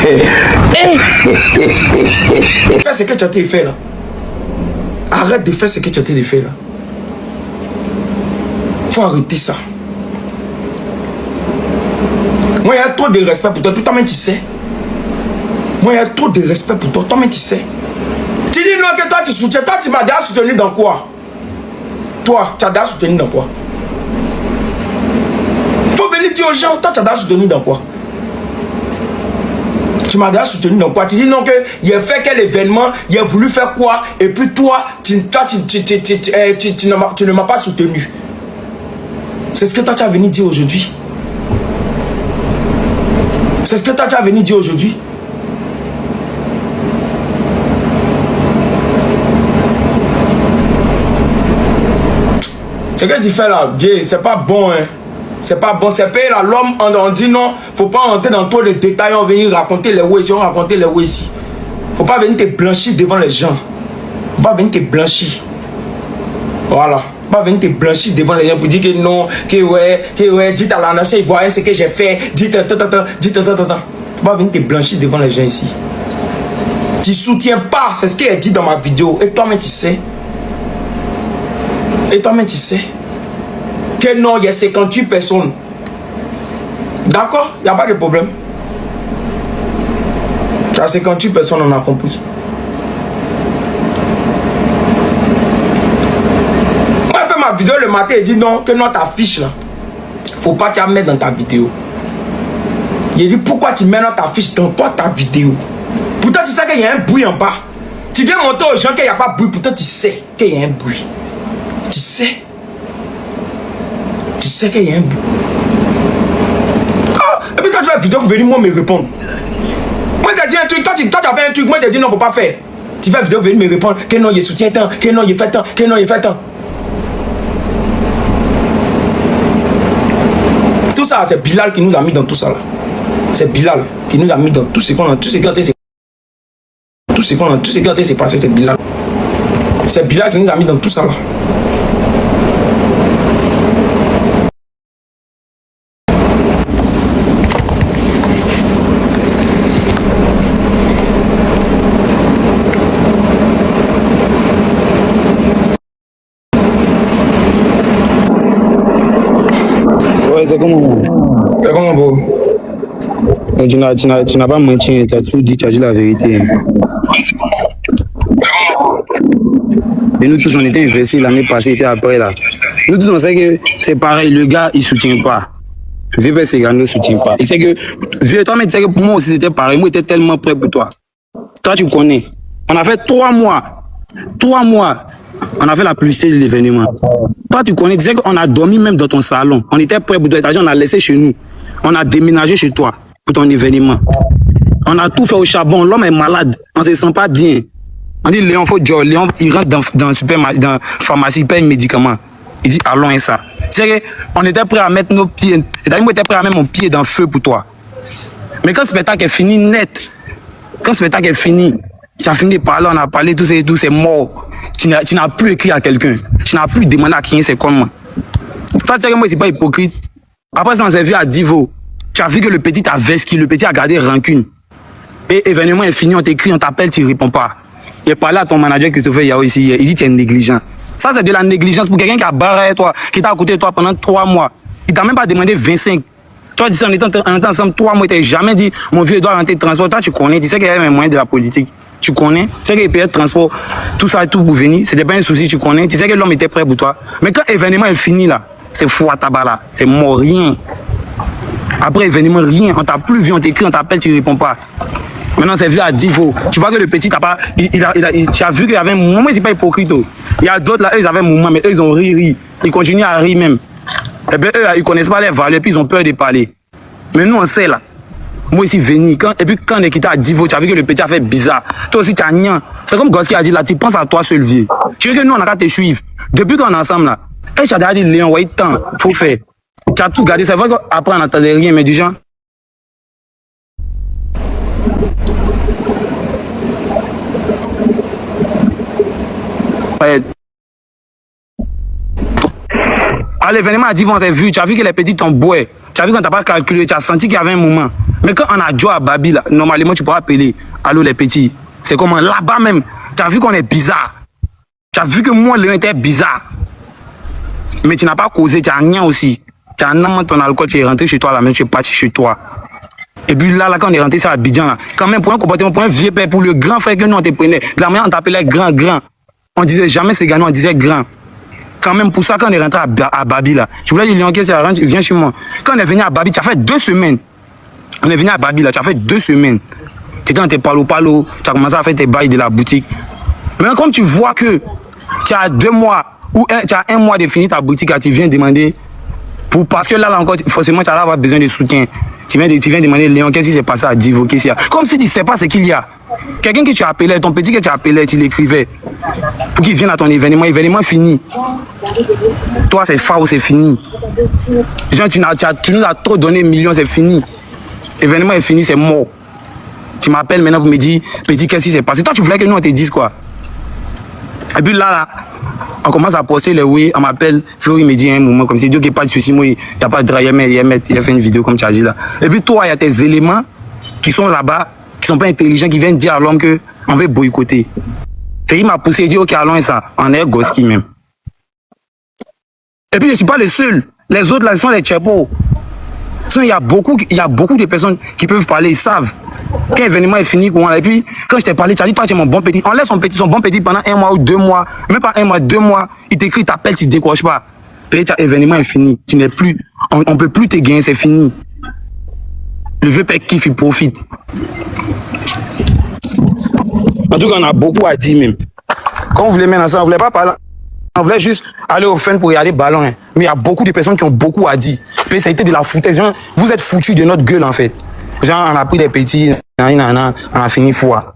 Fais ce que tu as été fait là. Arrête de faire ce que tu as été fait là. Faut arrêter ça. Moi, il y a trop de respect pour toi. Toi-même, tu sais. Moi, il y a trop de respect pour toi. Toi-même, tu sais. Tu dis non que toi, tu soutiens. Toi, tu m'as déjà soutenu dans quoi? Toi, tu as déjà soutenu dans quoi? Faut venir dire aux gens, toi, tu as déjà soutenu dans quoi? Tu m'as déjà soutenu dans quoi? Tu dis non que il a fait quel événement, il a voulu faire quoi, et puis toi, tu ne m'as pas soutenu. C'est ce que toi, tu as venu dire aujourd'hui. C'est ce que toi, tu as venu dire aujourd'hui. Ce que tu fais là, vieux, c'est pas bon, hein. C'est pas bon, c'est payé là. L'homme, on dit non, faut pas rentrer dans tous les détails, on va venir raconter les ouais ici, on va raconter les ouais ici. Faut pas venir te blanchir devant les gens. Faut pas venir te blanchir. Voilà. Faut pas venir te blanchir devant les gens pour dire que non, que ouais, dites à la nation ivoirienne ce que j'ai fait, dites, faut pas venir te blanchir devant les gens ici. Tu soutiens pas, c'est ce qu'il a dit dans ma vidéo. Et toi-même tu sais. Et toi-même tu sais. Que non, il y a 58 personnes. D'accord? Il n'y a pas de problème. Il y a 58 personnes, on a compris. Moi, j'ai fait ma vidéo le matin et dit non, que non, ta fiche là. Faut pas te mettre dans ta vidéo. Il dit pourquoi tu mets dans ta fiche dans toi ta vidéo? Pourtant, tu sais qu'il y a un bruit en bas. Tu viens montrer aux gens qu'il n'y a pas de bruit. Pourtant, tu sais qu'il y a un bruit. Tu sais. Tu sais qu'il y a un bruit. Oh, et puis toi tu fais une vidéo pour venir moi me répondre. Moi t'as dit un truc, toi tu as fait un truc, moi t'as dit non faut pas faire. Tu fais une vidéo pour venir me répondre, que non il soutient tant, que non il fait tant, que non il fait tant. Tout ça c'est Bilal qui nous a mis dans tout ça là. C'est Bilal qui nous a mis dans tout ce qu'on a, tout ce qui a été passé, c'est Bilal. C'est Bilal qui nous a mis dans tout ça là. C'est comment? C'est comment, beau? Tu n'as pas menti, tu as tout dit, tu as dit la vérité. Et nous tous, on était investis l'année passée, était après là. Nous tous, on sait que c'est pareil, le gars, il ne soutient pas. VP Sega ne soutient pas. Il sait que, vieux, toi, mais tu sais que pour moi aussi, c'était pareil. Moi, j'étais tellement prêt pour toi. Toi, tu connais. On a fait 3 mois. 3 mois. On a fait la publicité de l'événement. Toi, tu connais, tu sais qu'on a dormi même dans ton salon. On était prêt pour toi. On a laissé chez nous. On a déménagé chez toi pour ton événement. On a tout fait au charbon. L'homme est malade. On ne se sent pas bien. On dit, Léon, faut Joe. Léon, il rentre dans la pharmacie, il paye un médicament. Il dit, allons et ça. C'est qu'on était prêt à mettre nos pieds. C'est-à-dire, moi, j'étais prêt à mettre mon pied dans le feu pour toi. Mais quand le spectacle est fini, net. Quand le spectacle est fini, tu as fini de parler, on a parlé, tout c'est mort. Tu n'as plus écrit à quelqu'un. Tu n'as plus demandé à quelqu'un, c'est comme moi. Toi, tu sais que moi, je ne suis pas hypocrite. Après, ça, on s'est vu à Divo. Tu as vu que le petit a vesqué, le petit a gardé rancune. Et événement est fini, on t'écrit, on t'appelle, tu ne réponds pas. Il a parlé à ton manager Christopher Yao ici hier. Il dit que tu es négligent. Ça, c'est de la négligence pour quelqu'un qui a barré toi, qui t'a à côté de toi pendant 3 mois. Il t'a même pas demandé 25. Toi, tu sais, on était ensemble 3 mois, tu n'as jamais dit, mon vieux, il doit rentrer de transport. Toi, tu connais, tu sais qu'il y a un moyen de la politique. Tu connais, tu sais qu'il payait de transport, tout ça et tout pour venir. C'était pas un souci, tu connais. Tu sais que l'homme était prêt pour toi. Mais quand l'événement est fini là, c'est fou à tabac là. C'est mort, rien. Après l'événement, rien. On t'a plus vu, on t'écrit, on t'appelle, tu réponds pas. Maintenant, c'est vu à Divo. Tu vois que le petit, t'as pas. Tu as vu qu'il y avait un moment, mais c'est pas hypocrite. Il y a d'autres là, eux, ils avaient un moment, mais eux, ils ont ri. Ils continuent à rire même. Et bien, eux, ils connaissent pas les valeurs, puis ils ont peur de parler. Mais nous, on sait là. Moi ici venu, et puis quand on est quitté à Divo, tu as vu que le petit a fait bizarre. Toi aussi tu as rien. C'est comme Goski a dit là, tu penses à toi seul vieux. Tu veux que nous on a qu'à te suivre. Depuis qu'on est ensemble là, et j'ai déjà dit Léon, ouais, tant, faut faire. Tu as tout gardé, c'est vrai qu'après on n'entendait rien, mais du genre. À l'événement à Divo, on s'est vu, tu as vu que les petits t'ont boit. Tu as vu quand tu n'as pas calculé, tu as senti qu'il y avait un moment. Mais quand on a joué à Babi, là, normalement, tu pourras appeler. Allô, les petits. C'est comment là-bas même. Tu as vu qu'on est bizarre. Tu as vu que moi, Léon était bizarre. Mais tu n'as pas causé, tu n'as rien aussi. Tu as un ton alcool, tu es rentré chez toi, là, même tu es parti chez toi. Et puis là, quand on est rentré, c'est à Abidjan, là. Quand même, pour un comportement, pour un vieux père, pour le grand frère que nous, on te prenait. De la manière, on t'appelait grand. On disait jamais c'est gagnant, on disait grand. Quand même, pour ça, quand on est rentré à Babi, là, tu voulais dire, Léon, qu'est-ce que c'est, viens chez moi. Quand on est venu à Babi, tu as fait 2 semaines. On est venu à Babi, là, tu as fait 2 semaines. Tu étais dans tes palo, tu as commencé à faire tes bails de la boutique. Maintenant, comme tu vois que tu as 2 mois, ou tu as 1 mois de finir ta boutique, là, tu viens demander, parce que là encore, forcément, tu vas avoir besoin de soutien. Tu viens demander, Léon, qu'est-ce qui s'est passé à Divo, qu'est-ce qu'il y a. Comme si tu ne sais pas ce qu'il y a. Quelqu'un que tu appelais, ton petit que tu appelais, tu l'écrivais pour qu'il vienne à ton événement. Événement fini. Toi, c'est faux, c'est fini. Genre, tu nous as trop donné millions, c'est fini. L'événement est fini, c'est mort. Tu m'appelles maintenant pour me dire, petit, qu'est-ce qui s'est passé. Toi, tu voulais que nous, on te dise quoi. Et puis là, on commence à poster les oui, on m'appelle, Fleury me dit à un moment comme si Dieu qu'il n'y a pas de souci, moi, il n'y a pas de drap, il a fait une vidéo comme tu as dit là. Et puis toi, il y a tes éléments qui sont là-bas, qui ne sont pas intelligents, qui viennent dire à l'homme qu'on veut boycotter. Fleury m'a poussé et dit, ok, allons et ça, on est Goski même. Et puis je ne suis pas le seul. Les autres là, ce sont les tchèpos. Il y a beaucoup de personnes qui peuvent parler, ils savent. Quand l'événement est fini, et puis quand je t'ai parlé, tu as dit, toi tu es mon bon petit. On laisse son bon petit pendant 1 mois ou 2 mois, même pas 1 mois, 2 mois, il t'écrit, t'appelle, tu ne décroches pas. Peut-être l'événement est fini, tu n'es plus, on ne peut plus te gagner, c'est fini. Le vieux père kiffe, il profite. En tout cas, on a beaucoup à dire même. Quand on voulait mettre ensemble, on ne voulait pas parler. On voulait juste aller au fun pour regarder ballon. Hein. Mais il y a beaucoup de personnes qui ont beaucoup à dire. Puis ça a été de la foutaise. Genre, vous êtes foutus de notre gueule en fait. Genre, on a pris des petits, on a fini foi.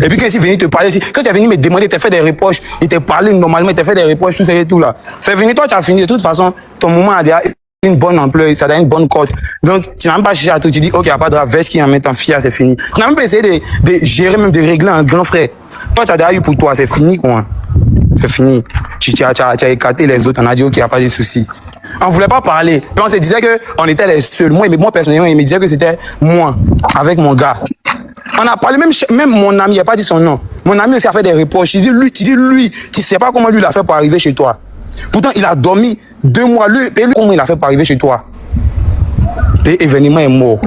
Et puis quand il est venu te parler, quand tu es venu me demander, tu as fait des reproches, il t'a parlé normalement, tu as fait des reproches, tout ça et tout là. C'est fini, toi tu as fini. De toute façon, ton moment a déjà une bonne ampleur, ça a une bonne cote. Donc, tu n'as même pas cherché à tout. Tu dis, ok, il n'y a pas de veste qui en met en fiat, c'est fini. Tu n'as même pas essayé de gérer, même de régler un grand frère. Toi, tu as déjà eu pour toi, c'est fini quoi. C'est fini. Tu as écarté les autres, on a dit, ok, il n'y a pas de souci. On ne voulait pas parler. Puis on se disait qu'on était les seuls. Moi personnellement, il me disait que c'était moi, avec mon gars. On a parlé, même mon ami, il n'a pas dit son nom. Mon ami aussi a fait des reproches. Tu dis, lui, tu ne sais pas comment lui il a fait pour arriver chez toi. Pourtant, il a dormi 2 mois. Lui, comment il a fait pour arriver chez toi. L'événement est mort.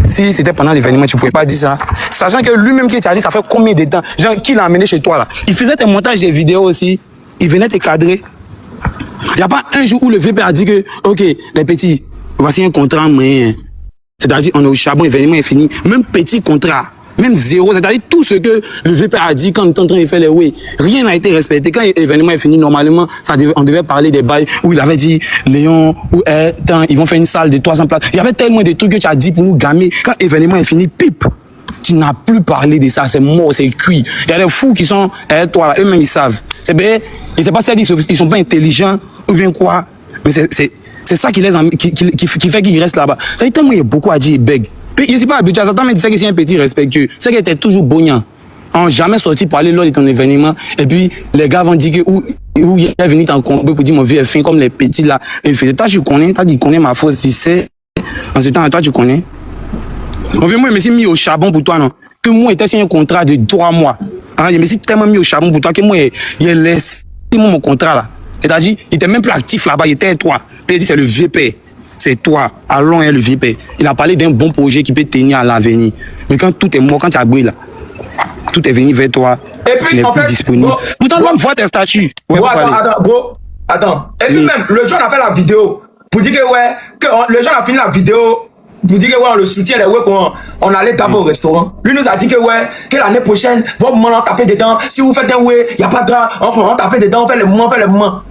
Si c'était pendant l'événement, tu ne pouvais pas dire ça. Sachant que lui-même qui t'a dit, ça fait combien de temps? Genre, qui l'a amené chez toi là? Il faisait tes montages des vidéos aussi. Il venait te cadrer. Il n'y a pas un jour où le VP a dit que, ok, les petits, voici un contrat moyen. C'est-à-dire, on est au charbon, l'événement est fini. Même petit contrat, même 0. C'est-à-dire, tout ce que le VP a dit quand on est en train de faire les oui, rien n'a été respecté. Quand l'événement est fini, normalement, on devait parler des bails où il avait dit, Léon, ils vont faire une salle de 300 places. Il y avait tellement de trucs que tu as dit pour nous gamer. Quand l'événement est fini, pipe. Tu n'as plus parlé de ça, c'est mort, c'est cuit. Il y a des fous qui sont, toi, eux-mêmes, ils savent. C'est bien, je ne sais pas si ils ne sont pas intelligents ou bien quoi, mais c'est ça qui fait qu'ils restent là-bas. Ça dit tellement il y a beaucoup à dire, beg. Puis, je ne sais pas habitué à ça, mais tu sais que c'est un petit respectueux. C'est que tu es toujours bognant. On n'a jamais sorti parler lors de ton événement. Et puis, les gars vont dire que où il est venu t'en combat pour dire mon vieux est fin comme les petits là. Et fait, toi, tu connais, tu connais ma fausse, si c'est. En ce temps, toi, tu connais. Moi, je me suis mis au charbon pour toi, non? Que moi, j'étais sur un contrat de 3 mois. Hein, je me suis tellement mis au charbon pour toi que moi, il laisse mon contrat là. C'est-à-dire, il était même plus actif là-bas, il était toi. Puis il dit, c'est le vieux père. C'est toi, allons, le vieux père. Il a parlé d'un bon projet qui peut tenir à l'avenir. Mais quand tout est mort, quand tu as brûlé là, tout est venu vers toi. Et puis, tu n'es plus disponible. Pourtant, on voit tes statuts. Ouais, attends. Et puis même, le jour on a fait la vidéo, pour dire que le jour on a fini la vidéo, pour dire que on le soutient, on allait taper au restaurant. Lui nous a dit que l'année prochaine, votre moment on taper dedans. Si vous faites un ouais, il n'y a pas de on taper dedans, on fait les moments.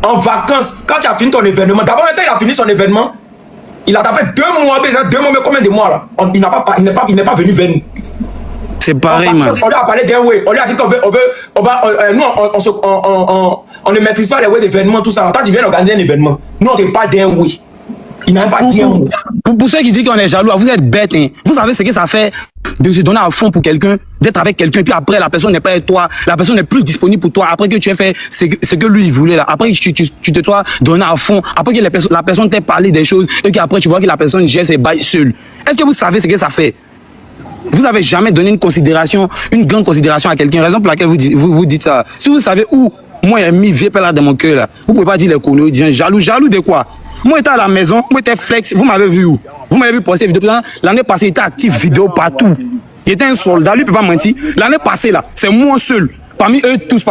En vacances, quand tu as fini ton événement, d'abord il a fini son événement, il a tapé 2 mois, mais combien de mois là? Il n'est pas venu vers nous. C'est pareil, man. On lui a parlé d'un way, on lui a dit qu'on veut, nous on ne maîtrise pas les way d'événements, tout ça. Quand tu viens organiser un événement, nous on te parle d'un way. Il n'a pas dit un mot. Pour ceux qui disent qu'on est jaloux, vous êtes bêtes. Hein. Vous savez ce que ça fait de se donner à fond pour quelqu'un, d'être avec quelqu'un, puis après, la personne n'est pas avec toi, la personne n'est plus disponible pour toi, après que tu aies fait ce que lui il voulait là, après que tu te sois donné à fond, après que la personne t'ait parlé des choses, et qu'après tu vois que la personne gère ses bails seule. Est-ce que vous savez ce que ça fait? Vous avez jamais donné une grande considération à quelqu'un, raison pour laquelle vous dites ça. Si vous savez où moi j'ai mis vieux père là dans mon cœur là, vous pouvez pas dire les conneries, dire jaloux de quoi? Moi j'étais à la maison, moi j'étais flex, vous m'avez vu où? Vous m'avez vu poster vidéo. L'année passée, il était actif vidéo partout. Il était un soldat, lui ne peut pas mentir. L'année passée là, c'est moi seul, parmi eux tous,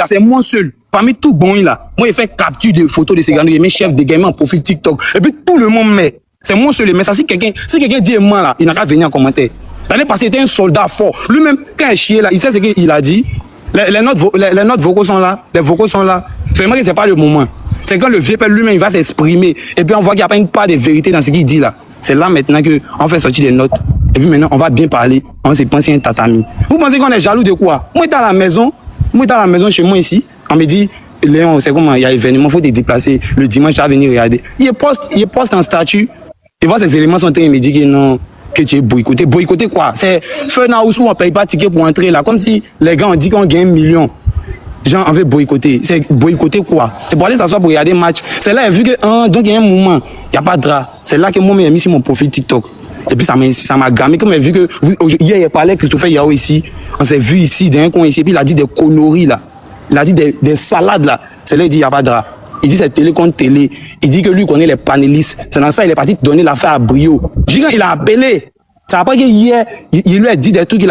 c'est moi seul, parmi tout bon là. Moi j'ai fait capture de photos de ces gars, j'ai mis chef de game en profil TikTok. Et puis tout le monde met. C'est moi seul, mais ça si quelqu'un dit moi là, il n'a qu'à venir en commentaire. L'année passée, il était un soldat fort. Lui-même, quand il chiait là, il sait ce qu'il a dit. Les notes vocaux sont là. Les vocaux sont là. Seulement que ce n'est pas le moment. C'est quand le vieux père lui-même il va s'exprimer. Et puis on voit qu'il n'y a pas une part de vérité dans ce qu'il dit là. C'est là maintenant qu'on fait sortir des notes. Et puis maintenant, on va bien parler. On s'est pensé un tatami. Vous pensez qu'on est jaloux de quoi? Moi, j'étais à la maison. Chez moi ici. On me dit, Léon, c'est comment? Il y a événement, il faut te déplacer. Le dimanche, à venir regarder. Il poste en statut. Et voir ces éléments sont en train de me dire que non, que tu es boycotté. Boycotté quoi? C'est Fun House où on ne paye pas de ticket pour entrer là. Comme si les gars ont dit qu'on gagne 1 million. Genre, on veut boycotter. C'est boycotter quoi? C'est pour aller s'asseoir pour regarder le match. C'est là, vu que, donc il y a un moment, il n'y a pas de drap. C'est là que moi, j'ai mis sur mon profil TikTok. Et puis ça m'a gammé. Comme j'ai vu que, hier, il parlait Christopher Yao ici. On s'est vu ici, d'un coin ici. Et puis il a dit des conneries là. Il a dit des salades là. C'est là, il dit, il n'y a pas de drap. Il dit c'est télé contre télé. Il dit que lui connaît les panélistes. C'est dans ça il est parti donner l'affaire à Brio. Il a appelé. C'est après qu'hier, il lui a dit des trucs.